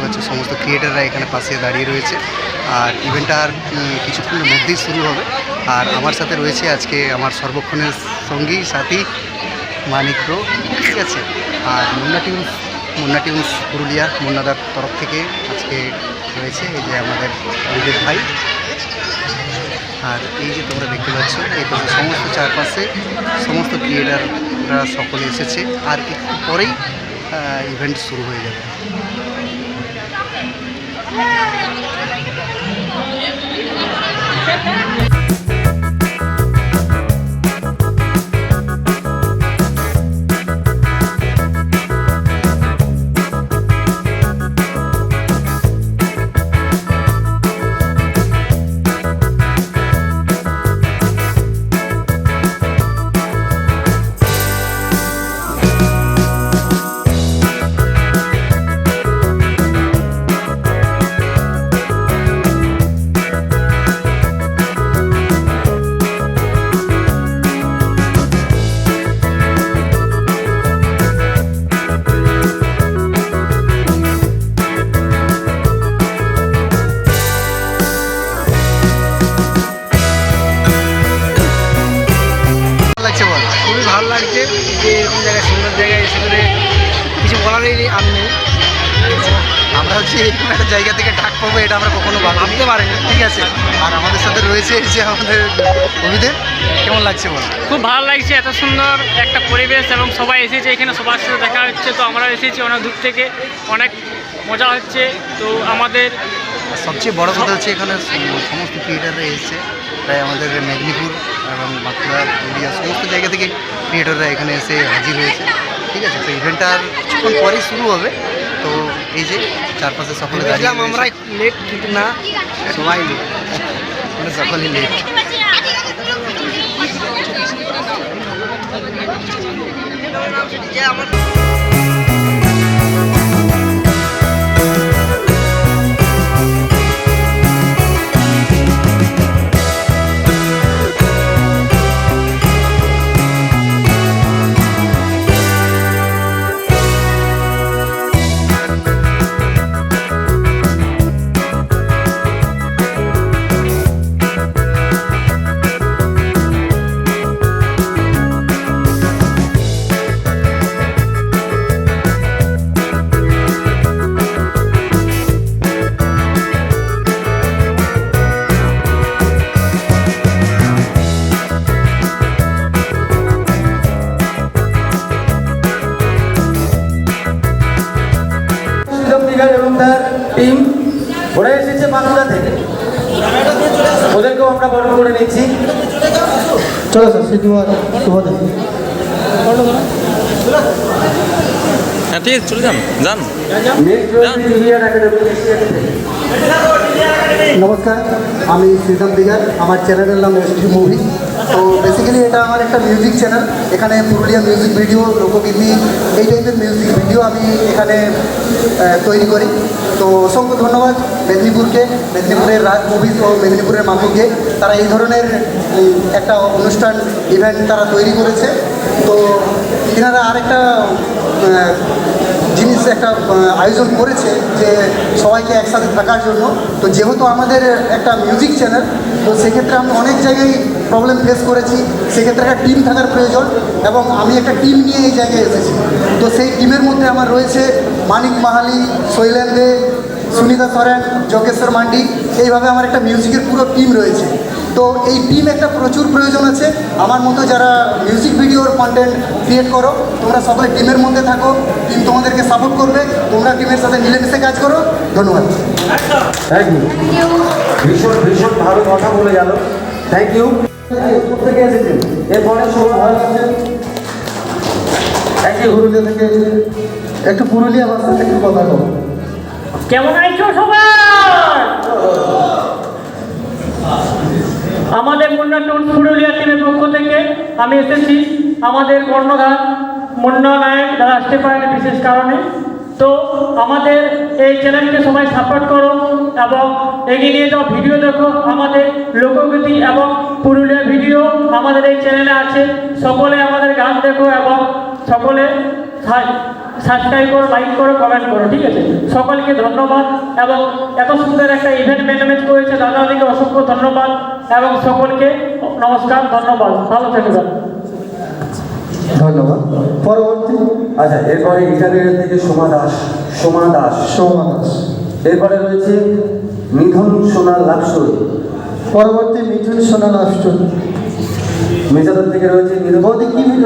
পাচ্ছ সমস্ত ক্রিয়েটাররা এখানে পাশে দাঁড়িয়ে রয়েছে। আর ইভেন্টটা আর কিছুক্ষণের মধ্যেই শুরু হবে। আর আমার সাথে রয়েছে আজকে আমার সর্বক্ষণের সঙ্গী সাথী মানিক ব্রো, ঠিক আছে। আর মুন্না টিউন্স পুরুলিয়া মুন্নাদার তরফ থেকে আজকে রয়েছে এই যে আমাদের বিবেক ভাই। আর এই যে তোমরা দেখতে পাচ্ছ এই পাশে সমস্ত চারপাশে সমস্ত ক্রিয়েটাররা সকলে এসেছে। আর একটু পরেই ইভেন্ট শুরু হয়ে যাবে। খুবই ভালো লাগছে যে এরকম জায়গায় সুন্দর জায়গায় এসে করে কিছু বলারই আমি নেই। আমরা হচ্ছে এরকম একটা জায়গা থেকে ডাক পাবো এটা আমরা কখনো ভাবতে পারিনি, ঠিক আছে। আর আমাদের সাথে রয়েছে যে আমাদের অভিদের, কেমন লাগছে বল? খুব ভালো লাগছে, এত সুন্দর একটা পরিবেশ এবং সবাই এসেছে এখানে, সবার সাথে দেখা হচ্ছে। তো আমরা এসেছি অনেক দূর থেকে, অনেক মজা হচ্ছে। তো আমাদের সবচেয়ে বড় কথা হচ্ছে এখানে সমস্ত ক্রিয়েটাররা এসেছে, প্রায় আমাদের মেদিনীপুর এবং বাঁকুড়া পুরুলিয়া সমস্ত জায়গা থেকে ক্রিয়েটাররা এখানে এসে হাজির হয়েছে, ঠিক আছে। তো ইভেন্টটা আর কিছুক্ষণ পরেই শুরু হবে। তো এই যে চারপাশে সকলে দাঁড়িয়ে রয়েছে। আমরা লেট কিন্তু না, সবাই লেট, মানে সকলেই লেট। এবং তার টিম ওরা এসেছে বাঁকুড়া থেকে, ওদেরকেও আমরা বরণ করে নিচ্ছি। চলো স্যার, হ্যাঁ ঠিক আছে, চলে যান। নমস্কার, আমি শ্রীরাম দিগার, আমার চ্যানেলের নাম এসটি মুভি। তো বেসিক্যালি এটা আমার একটা মিউজিক চ্যানেল। এখানে পুরুলিয়া মিউজিক ভিডিও, লোকগীতি, এই টাইপের মিউজিক ভিডিও আমি এখানে তৈরি করি। তো অসংখ্য ধন্যবাদ মেদিনীপুরকে, মেদিনীপুরের রাজ মুভিজ ও মেদিনীপুরের মাধুকে। তারা এই ধরনের একটা অনুষ্ঠান ইভেন্ট তারা তৈরি করেছে। তো এনারা আরেকটা জিনিস একটা আয়োজন করেছে যে সবাইকে একসাথে থাকার জন্য। তো যেহেতু আমাদের একটা মিউজিক চ্যানেল, তো সেক্ষেত্রে আমি অনেক জায়গায় প্রবলেম ফেস করেছি, সেক্ষেত্রে একটা টিম থাকার প্রয়োজন এবং আমি একটা টিম নিয়ে এই জায়গায় এসেছি। তো সেই টিমের মধ্যে আমার রয়েছে মানিক মাহালি, শৈলেন দে, সুনিতা সরেন, যোগেশ্বর মান্ডি, এইভাবে আমার একটা মিউজিকের পুরো টিম রয়েছে। তো এই টিম একটা প্রচুর প্রয়োজন আছে। আমার মতো যারা মিউজিক ভিডিওর কন্টেন্ট ক্রিয়েট করো, তোমরা সকলে টিমের মধ্যে থাকো, টিম তোমাদেরকে সাপোর্ট করবে, তোমরা টিমের সাথে মিলেমিশে কাজ করো। ধন্যবাদ। থ্যাংক ইউ, ভীষণ ভালো কথা বলে গেল। Thank you. থেকে এসেছেন, এরপরে সবাই ভালো আছেন। Thank you. পুরুলিয়া থেকে একটু পুরুলিয়া ভাষাতে একটু কথা বলো। কেমন আছো সবাই? আমাদের মুন্না টিউন্স পুরুলিয়া টিমের পক্ষ থেকে আমি এসেছি। আমাদের কর্ণধার মুন্না নায়ক দাদা আসতে পারেন বিশেষ কারণে। তো আমাদের এই চ্যানেলকে সবাই সাপোর্ট করো এবং এগিয়ে নিয়ে যাও। ভিডিও দেখো, আমাদের লোকগীতি এবং পুরুলিয়া ভিডিও আমাদের এই চ্যানেলে আছে। সকলে আমাদের গান দেখো এবং সকলে সাবস্ক্রাইব করো, লাইক করো, কমেন্ট করো, ঠিক আছে? সকলকে ধন্যবাদ এবং এত সুন্দর একটা ইভেন্ট ম্যানেজমেন্ট করেছে দাদাদিকে অসংখ্য ধন্যবাদ এবং সকলকে নমস্কার, ধন্যবাদ, ভালো থাকবেন। ধন্যবাদ। পরবর্তী আচ্ছা, এরপরে ইটালিয়ান থেকে সোমা দাস। সৌমানাস। এরপরে রয়েছে মিথুন সোনা লাভ স্টোরি। পরবর্তী মিঠুন সোনা লাভ স্টোরি। মির্জাপুর থেকে রয়েছে বৌদি কি ভিডিও